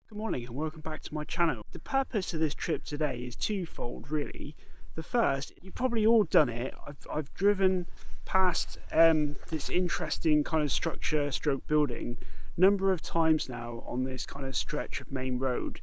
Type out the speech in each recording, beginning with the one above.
Good morning and welcome back to my channel. The purpose of this trip today is twofold really. The first, you've probably all done it, I've driven past this interesting kind of structure stroke building number of times now on this kind of stretch of main road,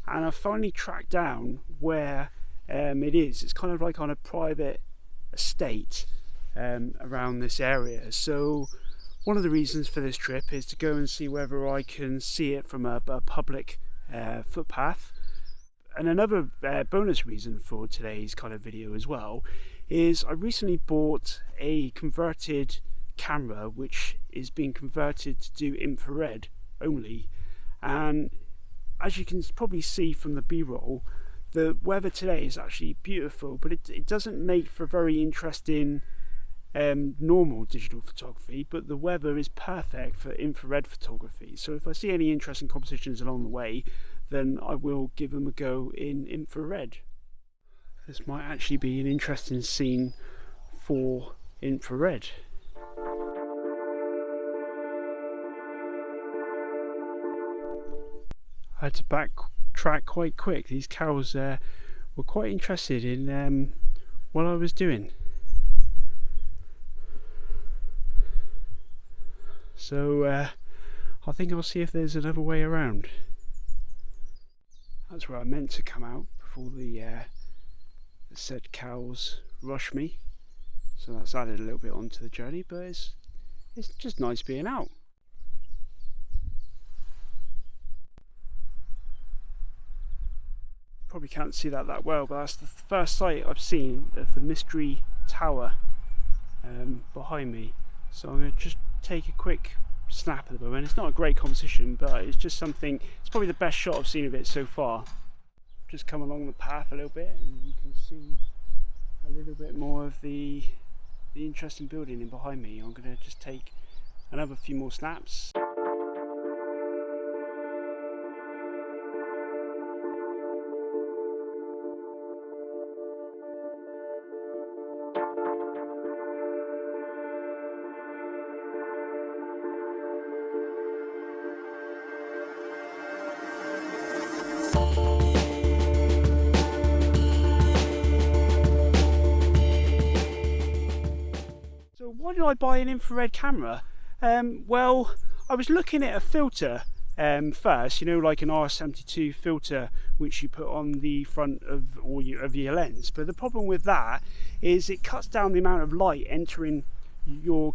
and I've finally tracked down where it is. It's kind of like on a private estate around this area. So one of the reasons for this trip is to go and see whether I can see it from a public footpath. And another bonus reason for today's kind of video as well is I recently bought a converted camera which is being converted to do infrared only, and as you can probably see from the b-roll, the weather today is actually beautiful, but it doesn't make for very interesting normal digital photography, but the weather is perfect for infrared photography. So if I see any interesting compositions along the way, then I will give them a go in infrared. This might actually be an interesting scene for infrared. I had to backtrack quite quick. These cows were quite interested in what I was doing. So I think I'll see if there's another way around. That's where I meant to come out before the said cows rush me. So that's added a little bit onto the journey, but it's just nice being out. Probably can't see that well, but that's the first sight I've seen of the mystery tower behind me. So I'm going to just take a quick snap at the moment. It's not a great composition, but it's just something, it's probably the best shot I've seen of it so far. Just come along the path a little bit and you can see a little bit more of the interesting building in behind me. I'm going to just take another few more snaps. Why did I buy an infrared camera? Well, I was looking at a filter first, you know, like an R72 filter which you put on the front of your lens, but the problem with that is it cuts down the amount of light entering your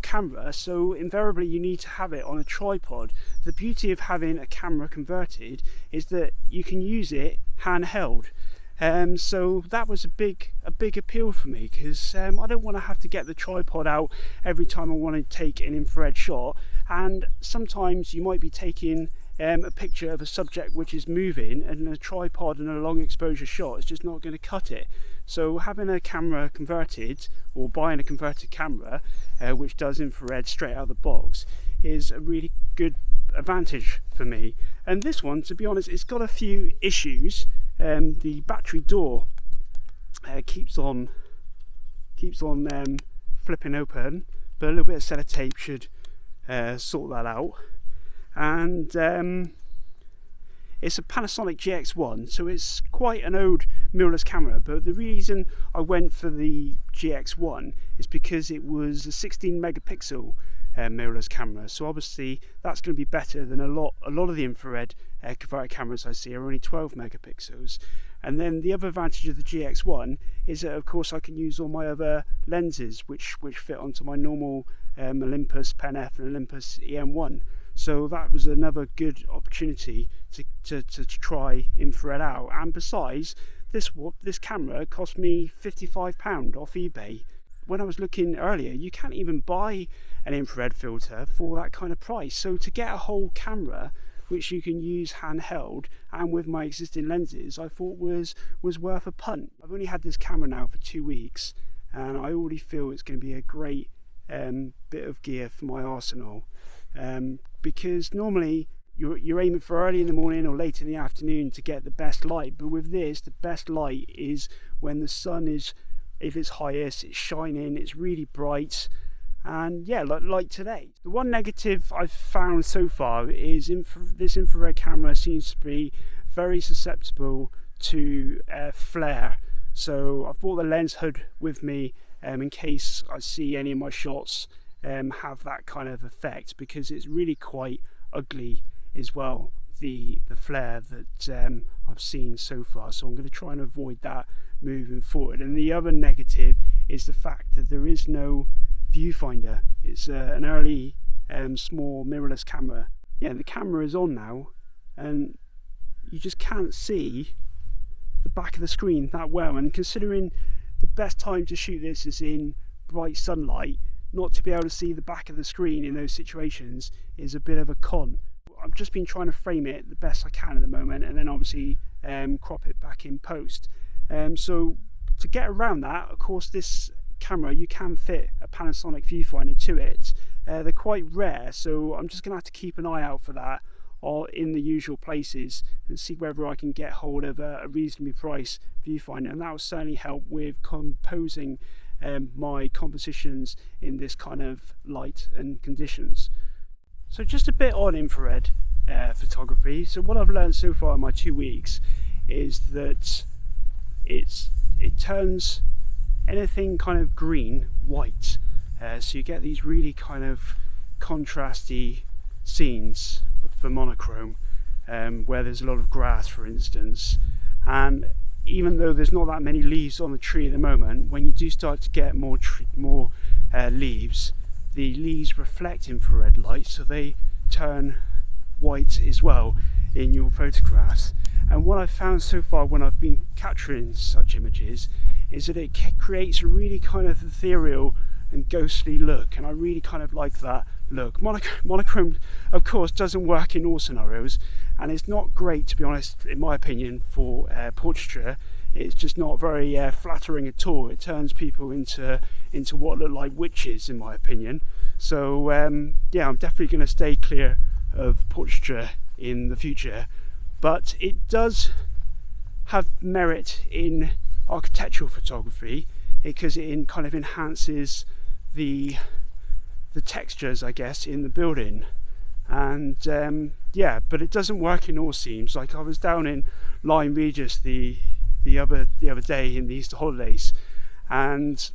camera, so invariably you need to have it on a tripod. The beauty of having a camera converted is that you can use it handheld. So that was a big appeal for me, because I don't want to have to get the tripod out every time I want to take an infrared shot, and sometimes you might be taking a picture of a subject which is moving, and a tripod and a long exposure shot is just not going to cut it. So having a camera converted, or buying a converted camera which does infrared straight out of the box, is a really good advantage for me. And this one, to be honest, it's got a few issues. The battery door keeps on flipping open, but a little bit of sellotape should sort that out. And it's a Panasonic GX1, so it's quite an old mirrorless camera, but the reason I went for the GX1 is because it was a 16 megapixel mirrorless camera, so obviously that's going to be better than a lot of the infrared converted cameras I see are only 12 megapixels. And then the other advantage of the GX1 is that of course I can use all my other lenses which fit onto my normal Olympus Pen F and Olympus EM1. So that was another good opportunity to try infrared out. And besides, this camera cost me £55 off eBay. When I was looking earlier, you can't even buy an infrared filter for that kind of price. So to get a whole camera which you can use handheld and with my existing lenses, I thought was worth a punt. I've only had this camera now for 2 weeks, and I already feel it's going to be a great bit of gear for my arsenal. Because normally you're aiming for early in the morning or late in the afternoon to get the best light, but with this, the best light is when the sun is, if it's highest, it's shining, it's really bright, And yeah, like today. The one negative I've found so far is this infrared camera seems to be very susceptible to flare. So I've brought the lens hood with me in case I see any of my shots have that kind of effect, because it's really quite ugly as well, the flare that I've seen so far. So I'm going to try and avoid that moving forward. And the other negative is the fact that there is no viewfinder. It's an early small mirrorless camera. Yeah, the camera is on now and you just can't see the back of the screen that well, and considering the best time to shoot this is in bright sunlight, not to be able to see the back of the screen in those situations is a bit of a con. I've just been trying to frame it the best I can at the moment, and then obviously crop it back in post. So to get around that, of course, this camera, you can fit a Panasonic viewfinder to it. They're quite rare, so I'm just going to have to keep an eye out for that or in the usual places and see whether I can get hold of a reasonably priced viewfinder, and that will certainly help with composing my compositions in this kind of light and conditions. So just a bit on infrared photography. So what I've learned so far in my 2 weeks is that it turns anything kind of green white, so you get these really kind of contrasty scenes for monochrome, where there's a lot of grass, for instance. And even though there's not that many leaves on the tree at the moment, when you do start to get more leaves, the leaves reflect infrared light, so they turn white as well in your photographs. And what I've found so far when I've been capturing such images is that it creates a really kind of ethereal and ghostly look, and I really kind of like that look. Monochrome, of course, doesn't work in all scenarios, and it's not great, to be honest, in my opinion, for portraiture. It's just not very flattering at all. It turns people into what look like witches, in my opinion. So yeah, I'm definitely going to stay clear of portraiture in the future, but it does have merit in architectural photography because it kind of enhances the textures, I guess, in the building. And yeah, but it doesn't work in all scenes. Like I was down in Lyme Regis the other day in the Easter holidays, and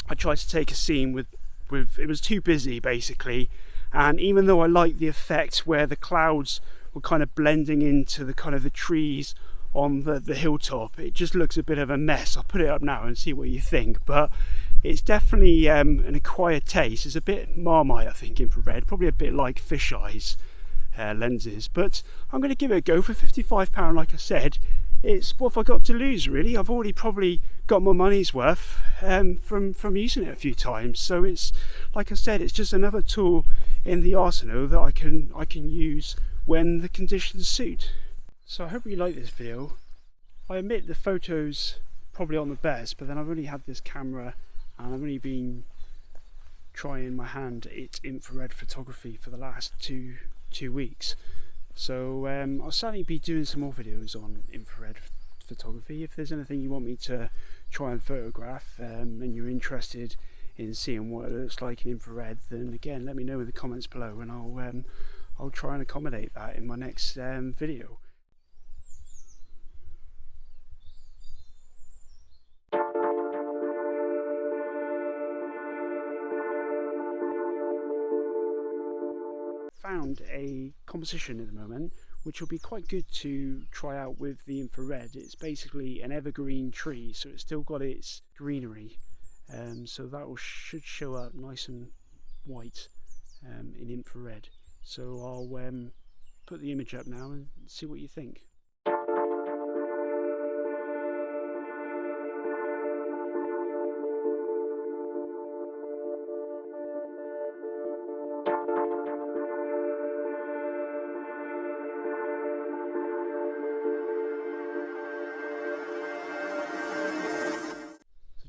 I tried to take a scene with it was too busy basically, and even though I liked the effect where the clouds were kind of blending into the kind of the trees on the hilltop, it just looks a bit of a mess. I'll put it up now and see what you think, but it's definitely an acquired taste. It's a bit Marmite, I think, infrared, probably a bit like fisheyes lenses, but I'm going to give it a go for £55. Like I said, it's what have I got to lose, really? I've already probably got my money's worth from using it a few times. So it's, like I said, it's just another tool in the arsenal that I can use when the conditions suit. So I hope you like this video. I admit the photos probably aren't the best, but then I've only had this camera and I've only been trying my hand at infrared photography for the last two weeks. So I'll certainly be doing some more videos on infrared photography. If there's anything you want me to try and photograph and you're interested in seeing what it looks like in infrared, then again, let me know in the comments below, and I'll try and accommodate that in my next video. Found a composition at the moment which will be quite good to try out with the infrared. It's basically an evergreen tree, so it's still got its greenery, so that should show up nice and white in infrared. So I'll put the image up now and see what you think.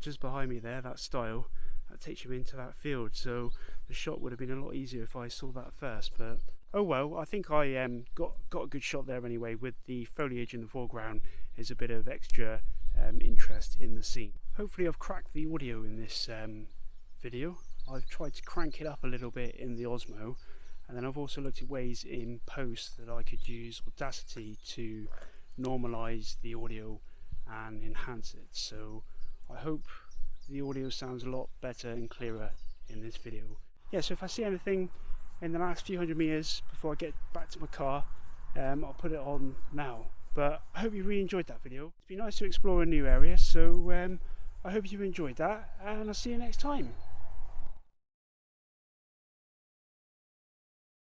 Just behind me there, that stile, that takes you into that field, so the shot would have been a lot easier if I saw that first, but oh well. I think I got a good shot there anyway, with the foliage in the foreground is a bit of extra interest in the scene. Hopefully I've cracked the audio in this video. I've tried to crank it up a little bit in the Osmo, and then I've also looked at ways in post that I could use Audacity to normalise the audio and enhance it. So I hope the audio sounds a lot better and clearer in this video. Yeah, so if I see anything in the last few hundred meters before I get back to my car, I'll put it on now. But I hope you really enjoyed that video. It's been nice to explore a new area, so I hope you enjoyed that, and I'll see you next time.